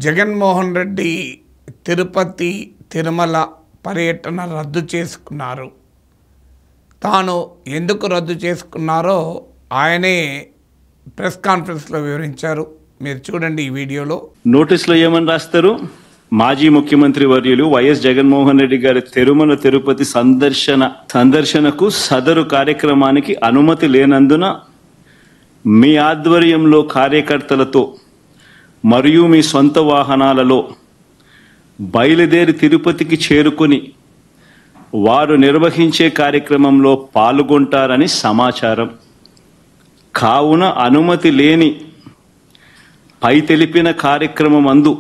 జగన్మోహన్ రెడ్డి తిరుపతి తిరుమల పర్యటన రద్దు చేసుకున్నారు. తాను ఎందుకు రద్దు చేసుకున్నారో ఆయనే ప్రెస్ కాన్ఫరెన్స్లో వివరించారు. మీరు చూడండి ఈ వీడియోలో. నోటీసులో ఏమని రాస్తారు? మాజీ ముఖ్యమంత్రి వర్యులు వైఎస్ జగన్మోహన్ రెడ్డి గారి తిరుమల తిరుపతి సందర్శనకు సదరు కార్యక్రమానికి అనుమతి లేనందున మీ ఆధ్వర్యంలో కార్యకర్తలతో మరియు మీ సొంత వాహనాలలో బయలుదేరి తిరుపతికి చేరుకుని వారు నిర్వహించే కార్యక్రమంలో పాల్గొంటారని సమాచారం. కావున అనుమతి లేని పై తెలిపిన కార్యక్రమమందు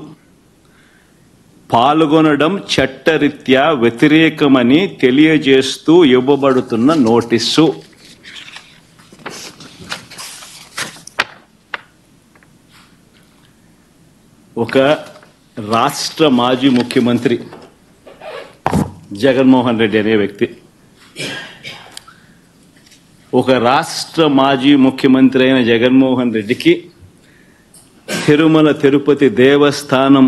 పాల్గొనడం చట్టరీత్యా వ్యతిరేకమని తెలియజేస్తూ ఇవ్వబడుతున్న నోటీసు. ఒక రాష్ట్ర మాజీ ముఖ్యమంత్రి జగన్మోహన్ రెడ్డి అనే వ్యక్తి, ఒక రాష్ట్ర మాజీ ముఖ్యమంత్రి అయిన జగన్మోహన్ రెడ్డికి తిరుమల తిరుపతి దేవస్థానంలో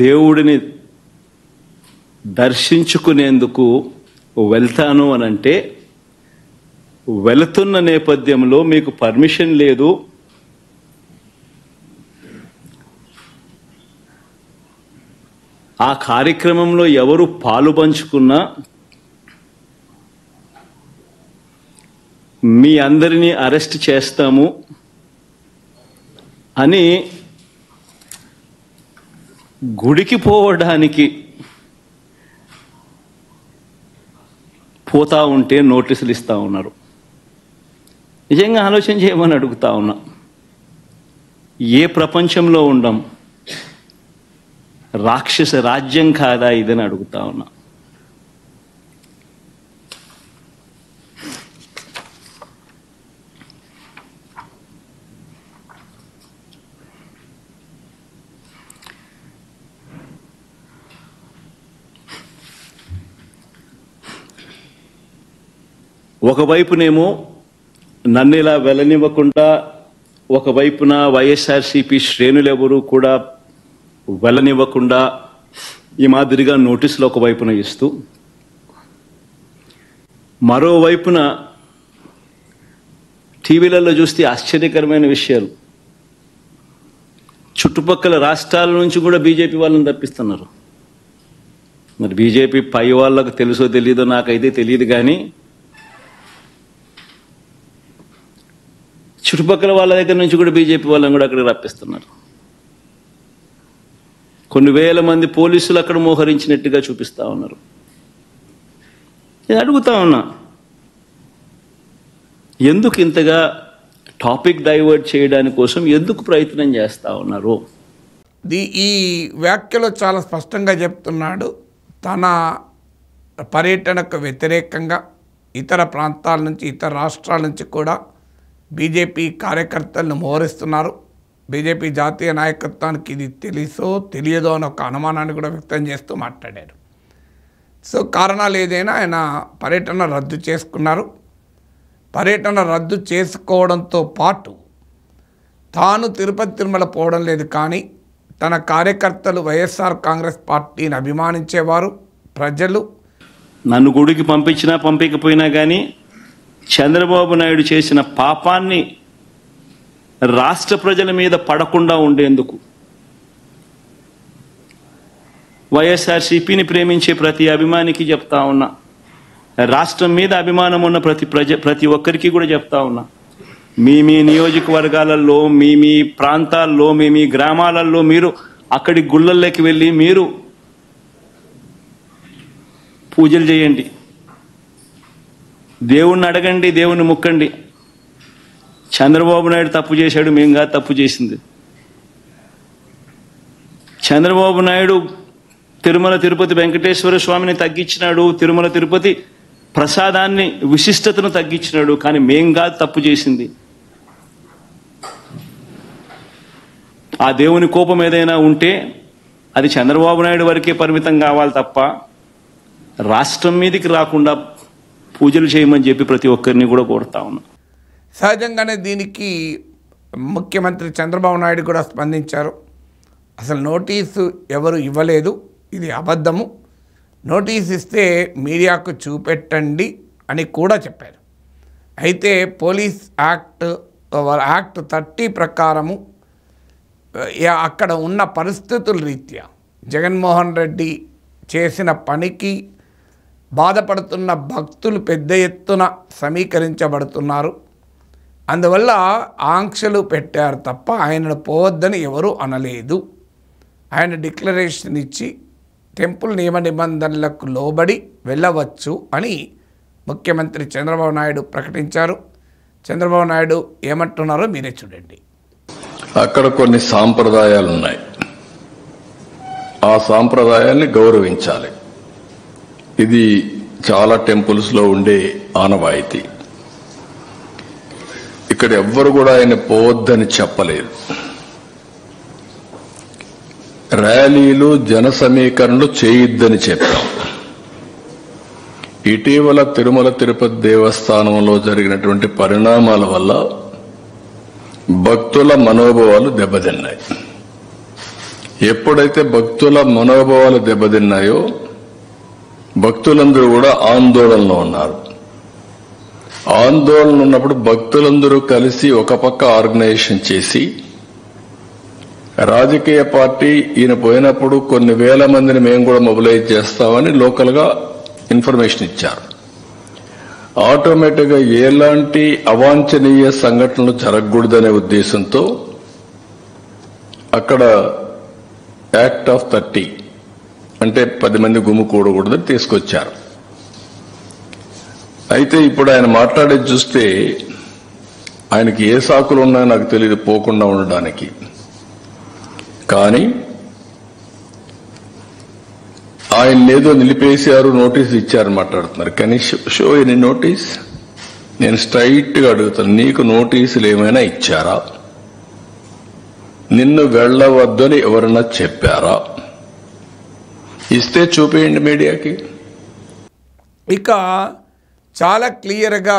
దేవుడిని దర్శించుకునేందుకు వెళ్తాను అనంటే, వెళుతున్న నేపథ్యంలో మీకు పర్మిషన్ లేదు, ఆ కార్యక్రమంలో ఎవరు పాలు పంచుకున్నా మీ అందరినీ అరెస్ట్ చేస్తాము అని గుడికి పోవడానికి పోతా ఉంటే నోటీసులు ఇస్తా ఉన్నారు. నిజంగా ఆలోచన చేయమని అడుగుతా ఉన్నా. ఏ ప్రపంచంలో ఉండం? రాక్షస రాజ్యం కాదా ఇదని అడుగుతా ఉన్నా. ఒకవైపునేమో నన్ను ఇలా వెళ్ళనివ్వకుండా, ఒకవైపున వైఎస్ఆర్సీపీ శ్రేణులెవరూ కూడా వెళ్ళనివ్వకుండా ఈ మాదిరిగా నోటీసులు ఒకవైపున ఇస్తూ, మరోవైపున టీవీలలో చూస్తే ఆశ్చర్యకరమైన విషయాలు. చుట్టుపక్కల రాష్ట్రాల నుంచి కూడా బీజేపీ వాళ్ళని తప్పిస్తున్నారు. మరి బీజేపీ పై వాళ్ళకు తెలుసో తెలీదో నాకైతే తెలియదు, కానీ చుట్టుపక్కల వాళ్ళ దగ్గర నుంచి కూడా బీజేపీ వాళ్ళని కూడా అక్కడికి రప్పిస్తున్నారు. కొన్ని వేల మంది పోలీసులు అక్కడ మోహరించినట్టుగా చూపిస్తా ఉన్నారు. నేను అడుగుతా ఉన్నా, ఎందుకు ఇంతగా టాపిక్ డైవర్ట్ చేయడానికి కోసం ఎందుకు ప్రయత్నం చేస్తూ ఉన్నారు? ఈ వ్యాఖ్యలో చాలా స్పష్టంగా చెప్తున్నాడు. తన పర్యటనకు వ్యతిరేకంగా ఇతర ప్రాంతాల నుంచి, ఇతర రాష్ట్రాల నుంచి కూడా బీజేపీ కార్యకర్తలను మోహరిస్తున్నారు. బీజేపీ జాతీయ నాయకత్వానికి ఇది తెలుసో తెలియదో అని ఒక అనుమానాన్ని కూడా వ్యక్తం చేస్తూ మాట్లాడారు. సో కారణాలు ఏదైనా ఆయన పర్యటన రద్దు చేసుకున్నారు. పర్యటన రద్దు చేసుకోవడంతో పాటు తాను తిరుపతి తిరుమల పోవడం లేదు, కానీ తన కార్యకర్తలు వైఎస్ఆర్ కాంగ్రెస్ పార్టీని అభిమానించేవారు. ప్రజలు నన్ను గుడికి పంపించినా పంపించకపోయినా కానీ చంద్రబాబు నాయుడు చేసిన పాపాన్ని రాష్ట్ర ప్రజల మీద పడకుండా ఉండేందుకు వైఎస్ఆర్సీపీని ప్రేమించే ప్రతి అభిమానికి చెప్తా ఉన్నా, రాష్ట్రం మీద అభిమానం ఉన్న ప్రతి ఒక్కరికి కూడా చెప్తా ఉన్నా, మీ నియోజకవర్గాలలో, మీ ప్రాంతాల్లో, మీ గ్రామాలలో మీరు అక్కడి గుళ్ళల్లోకి వెళ్ళి మీరు పూజలు చేయండి, దేవుణ్ణి అడగండి, దేవుణ్ణి ముక్కండి. చంద్రబాబు నాయుడు తప్పు చేశాడు, మేము కాదు తప్పు చేసింది. చంద్రబాబు నాయుడు తిరుమల తిరుపతి వెంకటేశ్వర స్వామిని తగ్గించినాడు, తిరుమల తిరుపతి ప్రసాదాన్ని విశిష్టతను తగ్గించినాడు, కానీ మేం కాదు తప్పు చేసింది. ఆ దేవుని కోపం ఏదైనా ఉంటే అది చంద్రబాబు నాయుడు వరకే పరిమితం కావాలి తప్ప రాష్ట్రం మీదకి రాకుండా పూజలు చేయమని చెప్పి ప్రతి ఒక్కరిని కూడా కోరుతా ఉన్నా. సహజంగానే దీనికి ముఖ్యమంత్రి చంద్రబాబు నాయుడు కూడా స్పందించారు. అసలు నోటీసు ఎవరు ఇవ్వలేదు, ఇది అబద్ధము, నోటీస్ ఇస్తే మీడియాకు చూపెట్టండి అని కూడా చెప్పారు. అయితే పోలీస్ యాక్ట్ 30 ప్రకారము అక్కడ ఉన్న పరిస్థితుల రీత్యా జగన్మోహన్ రెడ్డి చేసిన పనికి బాధపడుతున్న భక్తులు పెద్ద ఎత్తున సమీకరించబడుతున్నారు. అందువల్ల ఆంక్షలు పెట్టారు తప్ప ఆయనను పోవద్దని ఎవరూ అనలేదు. ఆయన డిక్లరేషన్ ఇచ్చి టెంపుల్ నియమ నిబంధనలకు లోబడి వెళ్ళవచ్చు అని ముఖ్యమంత్రి చంద్రబాబు నాయుడు ప్రకటించారు. చంద్రబాబు నాయుడు ఏమంటున్నారో మీరే చూడండి. అక్కడ కొన్ని సాంప్రదాయాలు ఉన్నాయి, ఆ సాంప్రదాయాల్ని గౌరవించాలి. ఇది చాలా టెంపుల్స్లో ఉండే ఆనవాయితీ. ఇక్కడ ఎవ్వరు కూడా ఆయన పోవద్దని చెప్పలేదు. ర్యాలీలు, జన సమీకరణలు చేయొద్దని చెప్పాం. ఇటీవల తిరుమల తిరుపతి దేవస్థానంలో జరిగినటువంటి పరిణామాల వల్ల భక్తుల మనోభావాలు దెబ్బతిన్నాయి. ఎప్పుడైతే భక్తుల మనోభావాలు దెబ్బతిన్నాయో భక్తులందరూ కూడా ఆందోళనలో ఉన్నారు. ఆందోళన ఉన్నప్పుడు భక్తులందరూ కలిసి ఒక పక్క ఆర్గనైజేషన్ చేసి, రాజకీయ పార్టీ ఈయన పోయినప్పుడు కొన్ని వేల మందిని మేము కూడా మొబిలైజ్ చేస్తామని లోకల్ గా ఇన్ఫర్మేషన్ ఇచ్చారు. ఆటోమేటిక్ గా ఎలాంటి అవాంఛనీయ సంఘటనలు జరగకూడదనే ఉద్దేశంతో అక్కడ యాక్ట్ ఆఫ్ 30 అంటే 10 మంది గుమ్ముకూడకూడదని తీసుకొచ్చారు. అయితే ఇప్పుడు ఆయన మాట్లాడేది చూస్తే ఆయనకి ఏ సాకులు ఉన్నాయో నాకు తెలియదు పోకుండా ఉండడానికి. కానీ ఆయన ఏదో నిలిపేశారు, నోటీస్ ఇచ్చారని మాట్లాడుతున్నారు. కానీ షో ఎనీ నోటీస్? నేను స్ట్రైట్ గా అడుగుతాను, నీకు నోటీసులు ఏమైనా ఇచ్చారా? నిన్ను వెళ్లవద్దని ఎవరన్నా చెప్పారా? ఇస్తే చూపేయండి మీడియాకి. ఇక చాలా క్లియర్గా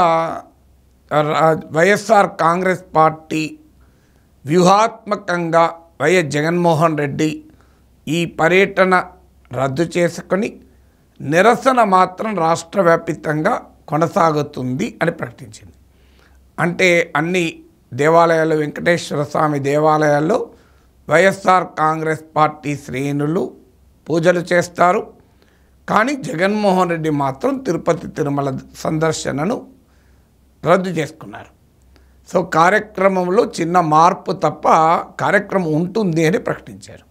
వైఎస్ఆర్ కాంగ్రెస్ పార్టీ వ్యూహాత్మకంగా వైఎస్ జగన్మోహన్ రెడ్డి ఈ పర్యటన రద్దు చేసుకొని నిరసన మాత్రం రాష్ట్ర వ్యాప్తంగా కొనసాగుతుంది అని ప్రకటించింది. అంటే అన్ని దేవాలయాలు, వెంకటేశ్వర స్వామి దేవాలయాల్లో వైఎస్ఆర్ కాంగ్రెస్ పార్టీ శ్రేణులు పూజలు చేస్తారు. కానీ జగన్మోహన్ రెడ్డి మాత్రం తిరుపతి తిరుమల సందర్శనను రద్దు చేసుకున్నారు. సో కార్యక్రమంలో చిన్న మార్పు తప్ప కార్యక్రమం ఉంటుంది అని ప్రకటించారు.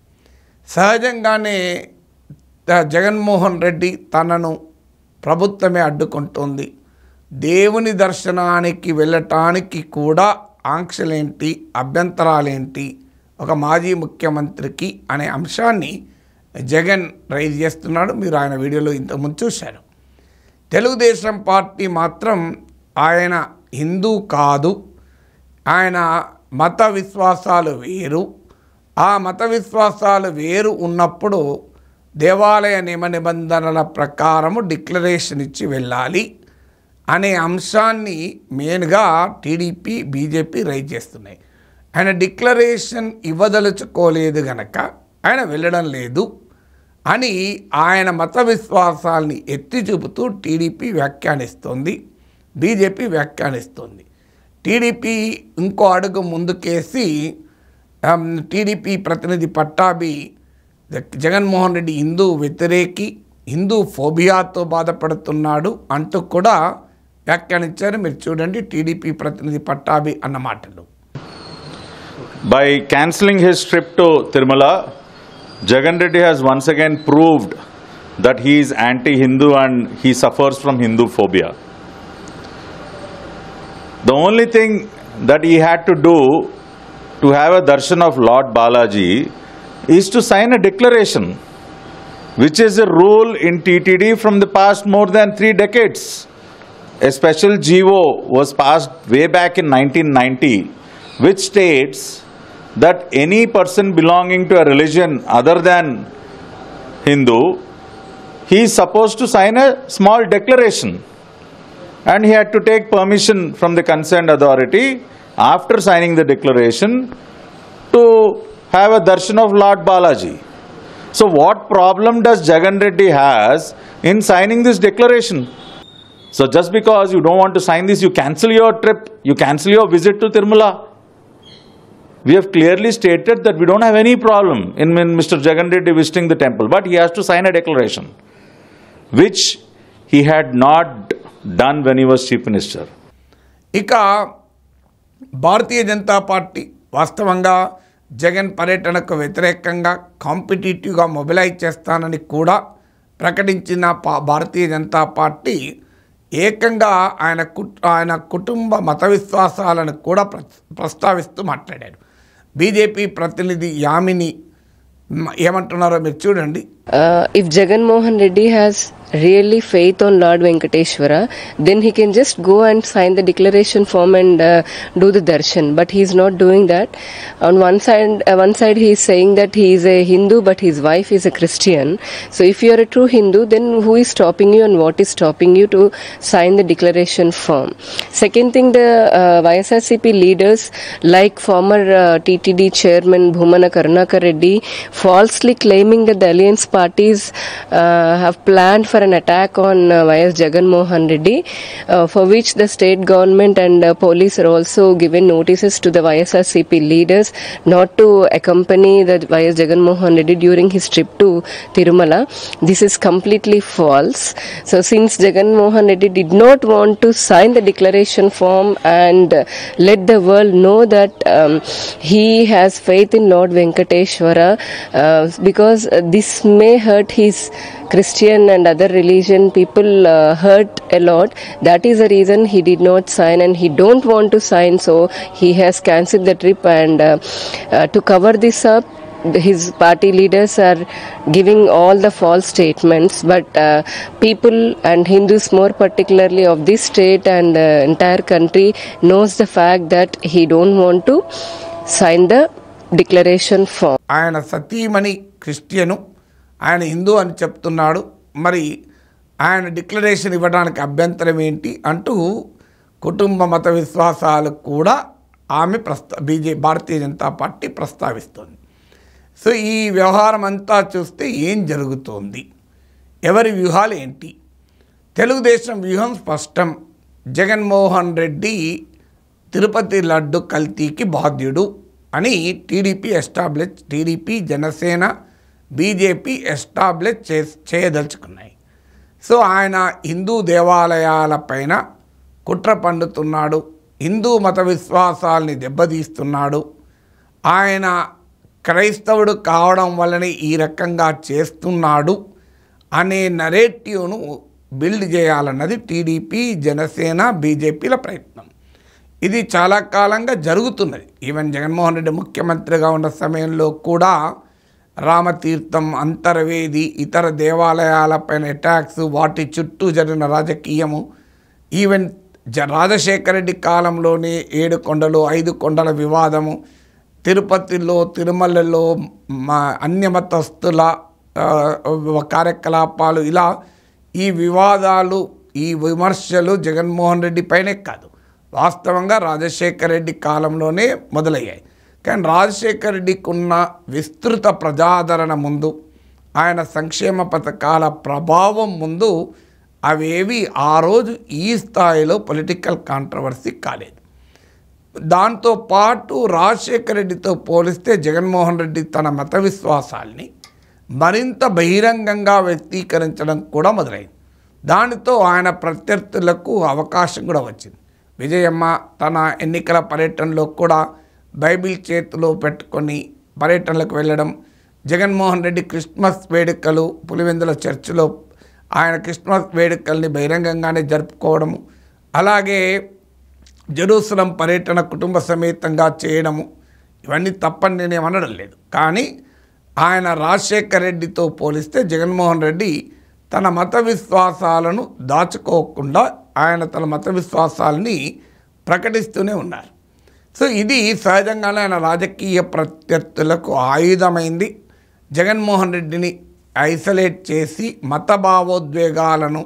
సహజంగానే జగన్మోహన్ రెడ్డి తనను ప్రభుత్వమే అడ్డుకుంటోంది, దేవుని దర్శనానికి వెళ్ళటానికి కూడా ఆంక్షలేంటి, అభ్యంతరాలేంటి ఒక మాజీ ముఖ్యమంత్రికి అనే అంశాన్ని జగన్ రైజ్ చేస్తున్నాడు. మీరు ఆయన వీడియోలో ఇంతకుముందు చూశారు. తెలుగుదేశం పార్టీ మాత్రం ఆయన హిందూ కాదు, ఆయన మత విశ్వాసాలు వేరు, ఆ మత విశ్వాసాలు వేరు ఉన్నప్పుడు దేవాలయ నియమ నిబంధనల ప్రకారము డిక్లరేషన్ ఇచ్చి వెళ్ళాలి అనే అంశాన్ని మెయిన్గా టీడీపీ, బీజేపీ రైజ్ చేస్తున్నాయి. ఆయన డిక్లరేషన్ ఇవ్వదలుచుకోలేదు గనక ఆయన వెళ్ళడం లేదు అని ఆయన మత విశ్వాసాల్ని ఎత్తి చూపుతూ టీడీపీ వ్యాఖ్యానిస్తోంది, బీజేపీ వ్యాఖ్యానిస్తోంది. టీడీపీ ఇంకో అడుగు ముందుకేసి టీడీపీ ప్రతినిధి పట్టాభి జగన్మోహన్ రెడ్డి హిందూ వ్యతిరేకి, హిందూ ఫోబియాతో బాధపడుతున్నాడు అంటూ కూడా వ్యాఖ్యానించారు. మీరు చూడండి టీడీపీ ప్రతినిధి పట్టాభి అన్న మాటలు. By cancelling his trip to Tirumala, Jagan Reddy has once again proved that he is anti-Hindu and he suffers from Hindu phobia. The only thing that he had to do to have a darshan of Lord Balaji is to sign a declaration, which is a rule in TTD from the past more than 3 decades. A special GO was passed way back in 1990, which states that any person belonging to a religion other than Hindu, he is supposed to sign a small declaration, and he had to take permission from the concerned authority after signing the declaration to have a darshan of Lord Balaji. So what problem does Jagan Reddy has in signing this declaration? So just because you don't want to sign this, you cancel your trip, you cancel your visit to Tirumala. We have clearly stated that we don't have any problem in Mr. Jagan Reddy visiting the temple, but he has to sign a declaration, which he had not done when he was Chief Minister. ఇక Bharatiya Janata party వాస్తవంగా జగన్ పర్యటనకు వ్యతిరేకంగా కాంపిటేటివ్గా mobilise చేస్తానని కూడా ప్రకటించిన Bharatiya Janata party ఏకంగా ఆయన కుటుంబ మత విశ్వాసాలను కూడా ప్రస్తావిస్తూ మాట్లాడారు. బీజేపీ ప్రతినిధి యామిని ఏమంటున్నారో మీరు చూడండి. If Jagan Mohan Reddy has really faith on Lord Venkateshwara, then he can just go and sign the declaration form and do the darshan. But he is not doing that. On one side he is saying that he is a Hindu, but his wife is a Christian. So if you are a true Hindu, then who is stopping you and what is stopping you to sign the declaration form? Second thing, the YSRCP leaders like former TTD chairman Bhumana Karunakar Reddy falsely claiming that the alliance parties have planned for an attack on YS Jagan Mohan Reddy, for which the state government and police are also given notices to the YSRCP leaders not to accompany the YS Jagan Mohan Reddy during his trip to Tirumala. This is completely false. So since Jagan Mohan Reddy did not want to sign the declaration form and let the world know that he has faith in Lord Venkateshwara, because this may hurt his Christian and other religion people hurt a lot. That is the reason he did not sign and he don't want to sign, so he has cancelled the trip. And to cover this up, his party leaders are giving all the false statements, but people and Hindus more particularly of this state and the entire country knows the fact that he don't want to sign the declaration form. ఆయన సతీమణి Christian, ఆయన హిందూ అని చెప్తున్నాడు, మరి ఆయన declaration ఇవ్వడానికి అభ్యంతరం ఏంటి అంటూ కుటుంబ మత విశ్వాసాలు కూడా ఆమె భారతీయ జనతా పార్టీ ప్రస్తావిస్తుంది. సో ఈ వ్యవహారం అంతా చూస్తే ఏం జరుగుతోంది, ఎవరి వ్యూహాలు ఏంటి? తెలుగుదేశం వ్యూహం స్పష్టం. జగన్మోహన్ రెడ్డి తిరుపతి లడ్డు కల్తీకి బాధ్యుడు అని టీడీపీ జనసేన బీజేపీ ఎస్టాబ్లిష్ చేయదలుచుకున్నాయి. సో ఆయన హిందూ దేవాలయాలపైన కుట్ర పండుతున్నాడు, హిందూ మత విశ్వాసాలని దెబ్బతీస్తున్నాడు, ఆయన క్రైస్తవుడు కావడం వల్లనే ఈ రకంగా చేస్తున్నాడు అనే నరేటివ్ను బిల్డ్ చేయాలన్నది టీడీపీ జనసేన బీజేపీల ప్రయత్నం. ఇది చాలా కాలంగా జరుగుతున్నది. ఈవెన్ జగన్మోహన్ రెడ్డి ముఖ్యమంత్రిగా ఉన్న సమయంలో కూడా రామతీర్థం, అంతర్వేది, ఇతర దేవాలయాలపైన అటాక్స్, వాటి చుట్టూ జరిగిన రాజకీయము, ఈవెన్ రాజశేఖర రెడ్డి కాలంలోనే 7 కొండలు 5 కొండల వివాదము, తిరుపతిలో తిరుమలలో అన్యమతస్థుల కార్యకలాపాలు, ఇలా ఈ వివాదాలు ఈ విమర్శలు జగన్మోహన్ రెడ్డి పైనే కాదు, వాస్తవంగా రాజశేఖర రెడ్డి కాలంలోనే మొదలయ్యాయి. కానీ రాజశేఖర రెడ్డికి ఉన్న విస్తృత ప్రజాదరణ ముందు, ఆయన సంక్షేమ పథకాల ప్రభావం ముందు అవేవి ఆ రోజు ఈ స్థాయిలో పొలిటికల్ కాంట్రవర్సీ కాలేదు. దాంతోపాటు రాజశేఖర రెడ్డితో పోలిస్తే జగన్మోహన్ రెడ్డి తన మత విశ్వాసాల్ని మరింత బహిరంగంగా వ్యక్తీకరించడం కూడా మొదలైంది. దానితో ఆయన ప్రత్యర్థులకు అవకాశం కూడా వచ్చింది. విజయమ్మ తన ఎన్నికల పర్యటనలో కూడా బైబిల్ చేతిలో పెట్టుకొని పర్యటనలకు వెళ్ళడం, జగన్మోహన్ రెడ్డి క్రిస్మస్ వేడుకలు పులివెందుల చర్చిలో ఆయన క్రిస్మస్ వేడుకల్ని బహిరంగంగానే జరుపుకోవడము, అలాగే జెరూసలం పర్యటన కుటుంబ సమేతంగా చేయడము, ఇవన్నీ తప్పని నేనేమనడం లేదు. కానీ ఆయన రాజశేఖర రెడ్డితో పోలిస్తే జగన్మోహన్ రెడ్డి తన మత విశ్వాసాలను దాచుకోకుండా ఆయన తన మత విశ్వాసాలని ప్రకటిస్తూనే ఉన్నారు. సో ఇది సహజంగానే ఆయన రాజకీయ ప్రత్యర్థులకు ఆయుధమైంది. జగన్మోహన్ రెడ్డిని ఐసోలేట్ చేసి మత భావోద్వేగాలను,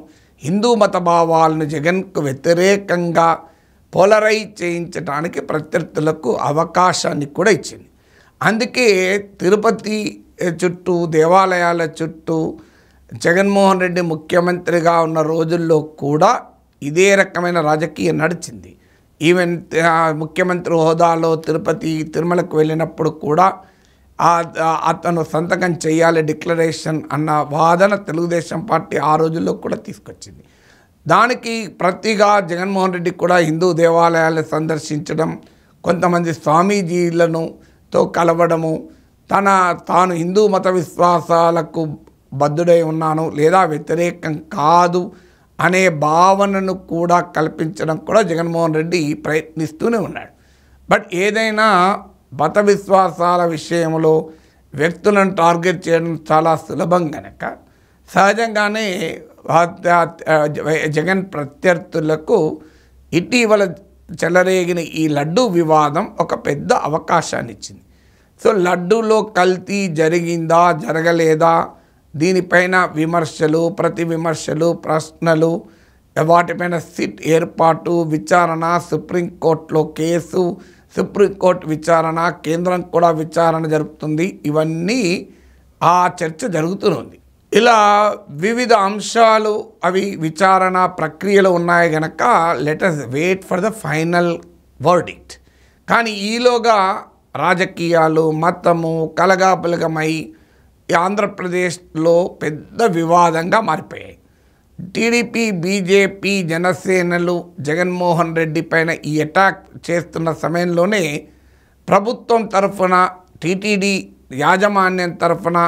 హిందూ మత భావాలను జగన్కు వ్యతిరేకంగా పోలరైజ్ చేయించడానికి ప్రత్యర్థులకు అవకాశాన్ని కూడా ఇచ్చింది. అందుకే తిరుపతి చుట్టూ, దేవాలయాల చుట్టూ జగన్మోహన్ రెడ్డి ముఖ్యమంత్రిగా ఉన్న రోజుల్లో కూడా ఇదే రకమైన రాజకీయం నడిచింది. ఈవెన్ ముఖ్యమంత్రి హోదాలో తిరుమలకు వెళ్ళినప్పుడు కూడా అతను సంతకం చేయాలి డిక్లరేషన్ అన్న వాదన తెలుగుదేశం పార్టీ ఆ రోజుల్లో కూడా తీసుకొచ్చింది. దానికి ప్రతిగా జగన్మోహన్ రెడ్డి కూడా హిందూ దేవాలయాలను సందర్శించడం, కొంతమంది స్వామీజీలతో కలవడము, తాను హిందూ మత విశ్వాసాలకు బద్ధుడై ఉన్నాను లేదా వ్యతిరేకం కాదు అనే భావనను కూడా కల్పించడం కూడా జగన్మోహన్ రెడ్డి ప్రయత్నిస్తూనే ఉన్నాడు. బట్ ఏదైనా మత విశ్వాసాల విషయంలో వ్యక్తులను టార్గెట్ చేయడం చాలా సులభం కనుక సహజంగానే జగన్ ప్రత్యర్థులకు ఇటీవల చెలరేగిన ఈ లడ్డూ వివాదం ఒక పెద్ద అవకాశాన్ని ఇచ్చింది. సో లడ్డూలో కల్తీ జరిగిందా జరగలేదా దీనిపైన విమర్శలు, ప్రతి విమర్శలు, ప్రశ్నలు, వాటిపైన సిట్ ఏర్పాటు, విచారణ, సుప్రీంకోర్టులో కేసు, సుప్రీంకోర్టు విచారణ, కేంద్రం కూడా విచారణ జరుపుతుంది. ఇవన్నీ ఆ చర్చ జరుగుతుంది. ఇలా వివిధ అంశాలు అవి విచారణ ప్రక్రియలో ఉన్నాయి కనుక let us wait for the final verdict. కానీ ఈలోగా రాజకీయాలు, మతము కలగాపులగమై ఆంధ్రప్రదేశ్లో పెద్ద వివాదంగా మారిపోయాయి. టీడీపీ, బీజేపీ, జనసేనలు జగన్మోహన్ రెడ్డి పైన ఈ అటాక్ చేస్తున్న సమయంలోనే ప్రభుత్వం తరఫున టీటీడీ యాజమాన్యం తరఫున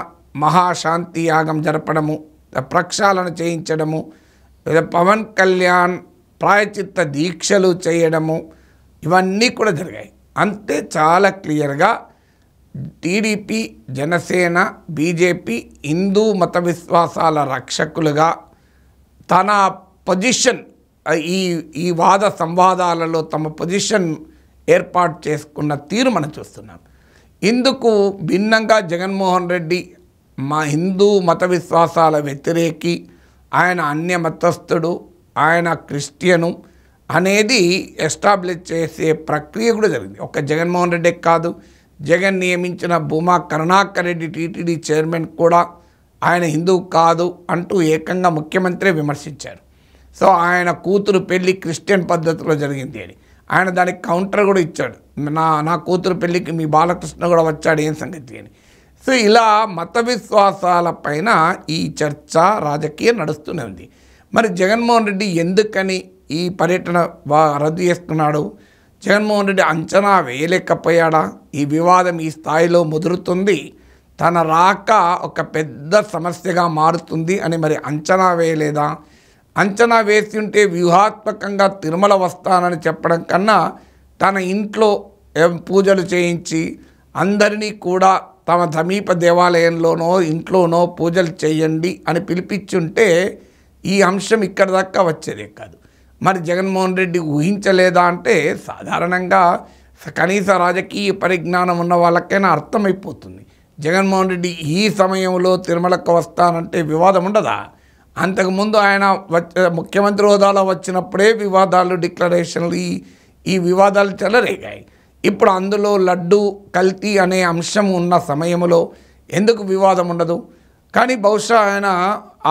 మహాశాంతి యాగం జరపడము, ప్రక్షాళన చేయించడము, పవన్ కళ్యాణ్ ప్రాయచిత్త దీక్షలు చేయడము, ఇవన్నీ కూడా జరిగాయి. అంతే చాలా క్లియర్గా టీడీపీ, జనసేన, బీజేపీ హిందూ మత విశ్వాసాల రక్షకులుగా తన పొజిషన్ ఈ వాద సంవాదాలలో తమ పొజిషన్ ఏర్పాటు చేసుకున్న తీరు మనం చూస్తున్నాం. ఇందుకు భిన్నంగా జగన్మోహన్ రెడ్డి మా హిందూ మత విశ్వాసాల వ్యతిరేకి, ఆయన అన్య మతస్థుడు, ఆయన క్రిస్టియను అనేది ఎస్టాబ్లిష్ చేసే ప్రక్రియ కూడా జరిగింది. ఒక జగన్మోహన్ రెడ్డి కాదు, జగన్ నియమించిన భూమా కరుణాకర్ రెడ్డి టీటీడీ చైర్మన్ కూడా ఆయన హిందూ కాదు అంటూ ఏకంగా ముఖ్యమంత్రి విమర్శించారు. సో ఆయన కూతురు పెళ్ళి క్రిస్టియన్ పద్ధతిలో జరిగింది అని ఆయన దానికి కౌంటర్ కూడా ఇచ్చాడు. నా కూతురు పెళ్ళికి మీ బాలకృష్ణ కూడా వచ్చాడు, ఏం సంగతి అని. సో ఇలా మత విశ్వాసాల పైన ఈ చర్చ రాజకీయం నడుస్తూనే ఉంది. మరి జగన్మోహన్ రెడ్డి ఎందుకని ఈ పర్యటన రద్దు చేస్తున్నాడు? జగన్మోహన్ రెడ్డి అంచనా వేయలేకపోయాడా? ఈ వివాదం ఈ స్థాయిలో ముదురుతుంది, తన రాక ఒక పెద్ద సమస్యగా మారుతుంది అని మరి అంచనా వేయలేదా? అంచనా వేసి ఉంటే వ్యూహాత్మకంగా తిరుమల వస్తానని చెప్పడం కన్నా తన ఇంట్లో పూజలు చేయించి అందరినీ కూడా తమ సమీప దేవాలయంలోనో ఇంట్లోనో పూజలు చేయండి అని పిలిపించుంటే ఈ అంశం ఇక్కడ దాకా వచ్చేదే కాదు. మరి జగన్మోహన్ రెడ్డి ఊహించలేదా అంటే సాధారణంగా కనీస రాజకీయ పరిజ్ఞానం ఉన్న వాళ్ళకైనా అర్థమైపోతుంది. జగన్మోహన్ రెడ్డి ఈ సమయంలో తిరుమలకు వస్తానంటే వివాదం ఉండదా? అంతకుముందు ఆయన ముఖ్యమంత్రి హోదాలో వచ్చినప్పుడే వివాదాలు, డిక్లరేషన్లు, ఈ వివాదాలు చెలరేగాయి. ఇప్పుడు అందులో లడ్డు కల్తీ అనే అంశం ఉన్న సమయంలో ఎందుకు వివాదం ఉండదు? కానీ బహుశా ఆయన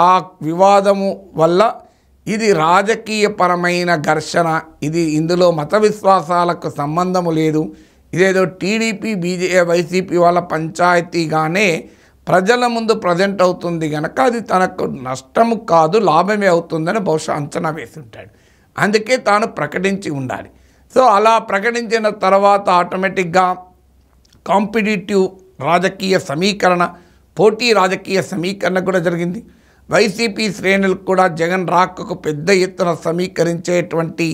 ఆ వివాదము వల్ల ఇది రాజకీయపరమైన ఘర్షణ, ఇందులో మత విశ్వాసాలకు సంబంధము లేదు, ఇదేదో టీడీపీ, వైసీపీ వాళ్ళ పంచాయతీగానే ప్రజల ముందు ప్రజెంట్ అవుతుంది కనుక అది తనకు నష్టము కాదు లాభమే అవుతుందని బహుశా అంచనా వేసి ఉంటాడు. అందుకే తాను ప్రకటించి ఉండాలి. సో అలా ప్రకటించిన తర్వాత ఆటోమేటిక్గా కాంపిటేటివ్ రాజకీయ సమీకరణ, పోటీ రాజకీయ సమీకరణ కూడా జరిగింది. వైసీపీ శ్రేణులు కూడా జగన్ రాకకు పెద్ద ఎత్తున సమీకరించేటువంటి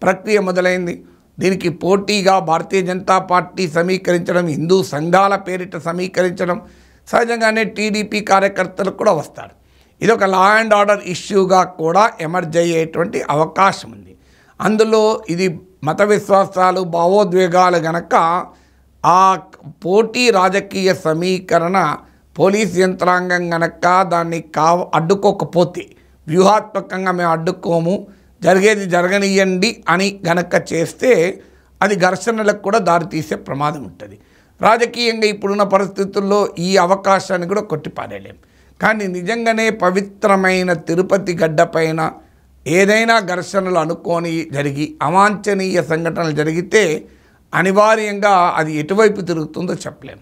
ప్రక్రియ మొదలైంది. దీనికి పోటీగా భారతీయ జనతా పార్టీ సమీకరించడం, హిందూ సంఘాల పేరిట సమీకరించడం, సహజంగానే టీడీపీ కార్యకర్తలు కూడా వస్తారు. ఇది ఒక లా అండ్ ఆర్డర్ ఇష్యూగా కూడా ఎమర్జ్ అయ్యేటువంటి అవకాశం ఉంది. అందులో ఇది మత విశ్వాసాలు, భావోద్వేగాలు గనక ఆ పోటీ రాజకీయ సమీకరణ పోలీస్ యంత్రాంగం గనక దాన్ని అడ్డుకోకపోతే, వ్యూహాత్మకంగా మేము అడ్డుకోము, జరిగేది జరగనియండి అని గనక చేస్తే అది ఘర్షణలకు కూడా దారితీసే ప్రమాదం ఉంటుంది. రాజకీయంగా ఇప్పుడున్న పరిస్థితుల్లో ఈ అవకాశాన్ని కూడా కొట్టిపారేయలేం. కానీ నిజంగానే పవిత్రమైన తిరుపతి గడ్డపైన ఏదైనా ఘర్షణలు అనుకోని జరిగి అవాంఛనీయ సంఘటనలు జరిగితే అనివార్యంగా అది ఎటువైపు తిరుగుతుందో చెప్పలేం.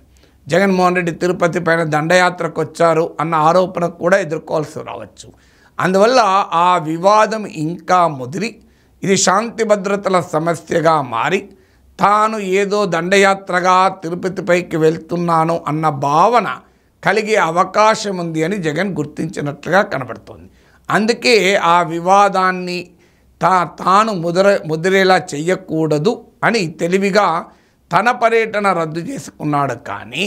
జగన్మోహన్ రెడ్డి తిరుపతి పైన దండయాత్రకు వచ్చారు అన్న ఆరోపణ కూడా ఎదుర్కోవాల్సి రావచ్చు. అందువల్ల ఆ వివాదం ఇంకా ముదిరి ఇది శాంతి భద్రతల సమస్యగా మారి తాను ఏదో దండయాత్రగా తిరుపతిపైకి వెళ్తున్నాను అన్న భావన కలిగే అవకాశం ఉంది అని జగన్ గుర్తించినట్లుగా కనబడుతోంది. అందుకే ఆ వివాదాన్ని తాను ముదిరేలా చెయ్యకూడదు అని తెలివిగా తన పర్యటన రద్దు చేసుకున్నాడు. కానీ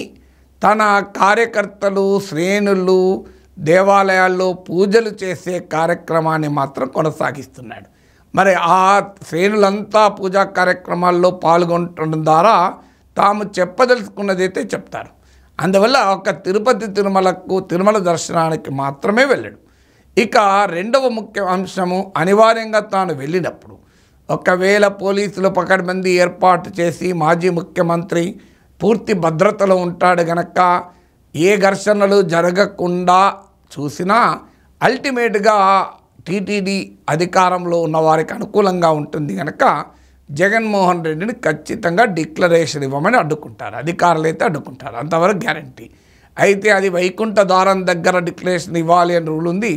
తన కార్యకర్తలు శ్రేణులు దేవాలయాల్లో పూజలు చేసే కార్యక్రమాన్ని మాత్రం కొనసాగిస్తున్నాడు. మరి ఆ శ్రేణులంతా పూజా కార్యక్రమాల్లో పాల్గొనడం ద్వారా తాము చెప్పదలుచుకున్నదైతే చెప్తారు. అందువల్ల ఒక తిరుమల దర్శనానికి మాత్రమే వెళ్ళాడు. ఇక రెండవ ముఖ్య అంశము, అనివార్యంగా తాను వెళ్ళినప్పుడు ఒకవేళ పోలీసులు పకడ్బందీ ఏర్పాటు చేసి మాజీ ముఖ్యమంత్రి పూర్తి భద్రతలో ఉంటాడు గనక ఏ ఘర్షణలు జరగకుండా చూసినా అల్టిమేట్గా టీటీడీ అధికారంలో ఉన్న వారికి అనుకూలంగా ఉంటుంది కనుక జగన్మోహన్ రెడ్డిని ఖచ్చితంగా డిక్లరేషన్ ఇవ్వమని అడ్డుకుంటారు. అధికారులు అయితే అడ్డుకుంటారు, అంతవరకు గ్యారంటీ. అయితే అది వైకుంఠ ద్వారం దగ్గర డిక్లరేషన్ ఇవ్వాలి అని రూల్ ఉంది.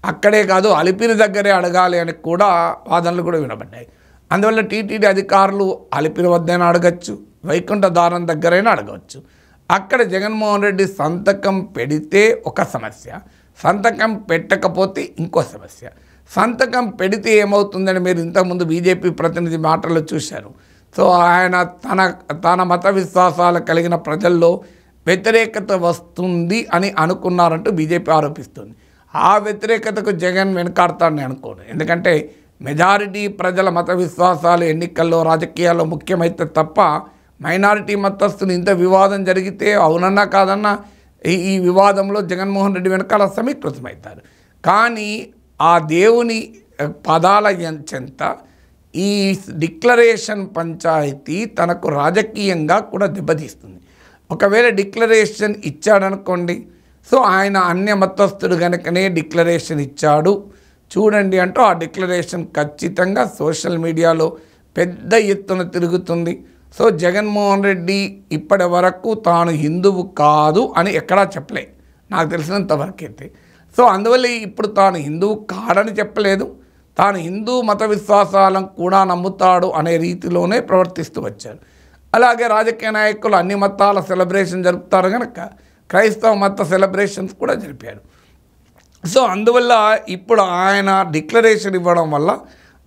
అక్కడే కాదు, అలిపిరి దగ్గరే అడగాలి అని కూడా వాదనలు కూడా వినబడ్డాయి. అందువల్ల టీటీడీ అధికారులు అలిపిరి వద్దైనా అడగచ్చు, వైకుంఠ ద్వారం దగ్గరైనా అడగవచ్చు. అక్కడ జగన్మోహన్ రెడ్డి సంతకం పెడితే ఒక సమస్య, సంతకం పెట్టకపోతే ఇంకో సమస్య. సంతకం పెడితే ఏమవుతుందని మీరు ఇంతకుముందు బీజేపీ ప్రతినిధి మాటల్లో చూశారు. సో ఆయన తన మత విశ్వాసాలు కలిగిన ప్రజల్లో వ్యతిరేకత వస్తుంది అని అనుకున్నారంటూ బీజేపీ ఆరోపిస్తుంది. ఆ వ్యతిరేకతకు జగన్ వెనుకాడతాడని అనుకోను. ఎందుకంటే మెజారిటీ ప్రజల మత విశ్వాసాలు ఎన్నికల్లో రాజకీయాల్లో ముఖ్యమైతే తప్ప మైనారిటీ మతస్థులు ఇంత వివాదం జరిగితే అవునన్నా కాదన్నా ఈ వివాదంలో జగన్మోహన్ రెడ్డి వెనకాల సమీకృతమవుతారు. కానీ ఆ దేవుని పదాల చెంత ఈ డిక్లరేషన్ పంచాయతీ తనకు రాజకీయంగా కూడా దెబ్బతీస్తుంది. ఒకవేళ డిక్లరేషన్ ఇచ్చాడనుకోండి, సో ఆయన అన్య మతస్థుడు కనుకనే డిక్లరేషన్ ఇచ్చాడు చూడండి అంటూ ఆ డిక్లరేషన్ ఖచ్చితంగా సోషల్ మీడియాలో పెద్ద ఎత్తున తిరుగుతుంది. సో జగన్మోహన్ రెడ్డి ఇప్పటి వరకు తాను హిందువు కాదు అని ఎక్కడా చెప్పలే, నాకు తెలిసినంతవరకు అయితే. సో అందువల్ల ఇప్పుడు తాను హిందువు కాడని చెప్పలేదు, తాను హిందూ మత విశ్వాసాలను కూడా నమ్ముతాడు అనే రీతిలోనే ప్రవర్తిస్తూ వచ్చారు. అలాగే రాజకీయ నాయకులు అన్ని మతాల సెలబ్రేషన్ జరుపుతారు కనుక క్రైస్తవ మత సెలబ్రేషన్స్ కూడా జరిపారు. సో అందువల్ల ఇప్పుడు ఆయన డిక్లరేషన్ ఇవ్వడం వల్ల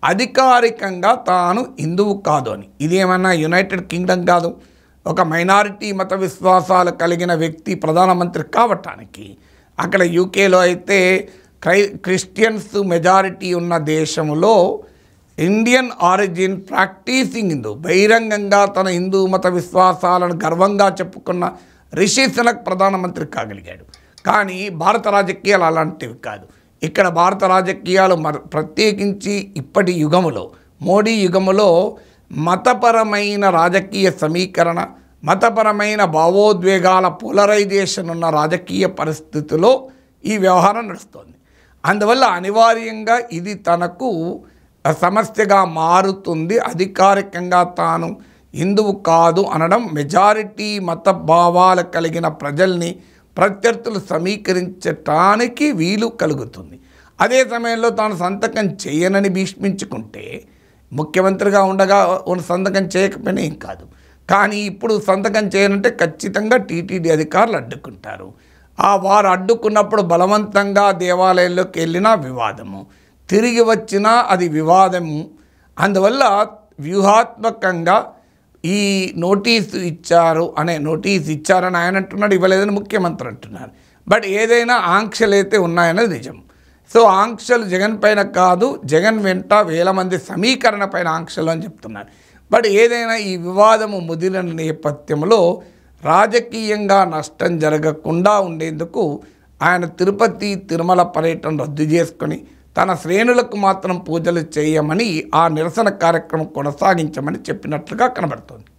అధికారికంగా తాను హిందువు కాదు అని, ఇదేమన్నా యునైటెడ్ కింగ్డమ్ కాదు, ఒక మైనారిటీ మత విశ్వాసాలు కలిగిన వ్యక్తి ప్రధానమంత్రి కావటానికి. అక్కడ యూకేలో అయితే క్రిస్టియన్స్ మెజారిటీ ఉన్న దేశంలో ఇండియన్ ఆరిజిన్ ప్రాక్టీసింగ్ హిందూ బహిరంగంగా తన హిందూ మత విశ్వాసాలను గర్వంగా చెప్పుకున్న రిషి సునక్ ప్రధానమంత్రి కాగలిగాడు. కానీ భారత రాజకీయాలు అలాంటివి కాదు. ఇక్కడ భారత రాజకీయాలు ప్రత్యేకించి ఇప్పటి యుగములో, మోడీ యుగములో మతపరమైన రాజకీయ సమీకరణ, మతపరమైన భావోద్వేగాల పోలరైజేషన్ ఉన్న రాజకీయ పరిస్థితిలో ఈ వ్యవహారం నడుస్తోంది. అందువల్ల అనివార్యంగా ఇది తనకు సమస్యగా మారుతుంది. అధికారికంగా తాను హిందువు కాదు అనడం మెజారిటీ మత భావాలు కలిగిన ప్రజల్ని ప్రత్యర్థులు సమీకరించటానికి వీలు కలుగుతుంది. అదే సమయంలో తాను సంతకం చేయనని భీష్మించుకుంటే ముఖ్యమంత్రిగా ఉండగా సంతకం చేయకపోయినా ఏం కాదు. కానీ ఇప్పుడు సంతకం చేయనంటే ఖచ్చితంగా టీటీడీ అధికారులు అడ్డుకుంటారు. వారు అడ్డుకున్నప్పుడు బలవంతంగా దేవాలయంలోకి వెళ్ళినా వివాదము, తిరిగి వచ్చినా అది వివాదము. అందువల్ల వ్యూహాత్మకంగా ఈ నోటీసు ఇచ్చారని ఆయన అంటున్నాడు, ఇవ్వలేదని ముఖ్యమంత్రి అంటున్నారు. బట్ ఏదైనా ఆంక్షలు అయితే ఉన్నాయన్నది నిజం. సో ఆంక్షలు జగన్ పైన కాదు, జగన్ వెంట వేల మంది సమీకరణ పైన ఆంక్షలు అని చెప్తున్నారు. బట్ ఏదైనా ఈ వివాదము ముదిరిన నేపథ్యంలో రాజకీయంగా నష్టం జరగకుండా ఉండేందుకు ఆయన తిరుమల పర్యటన రద్దు చేసుకొని తన శ్రేణులకు మాత్రం పూజలు చేయమని, ఆ నిరసన కార్యక్రమం కొనసాగించమని చెప్పినట్లుగా కనబడుతోంది.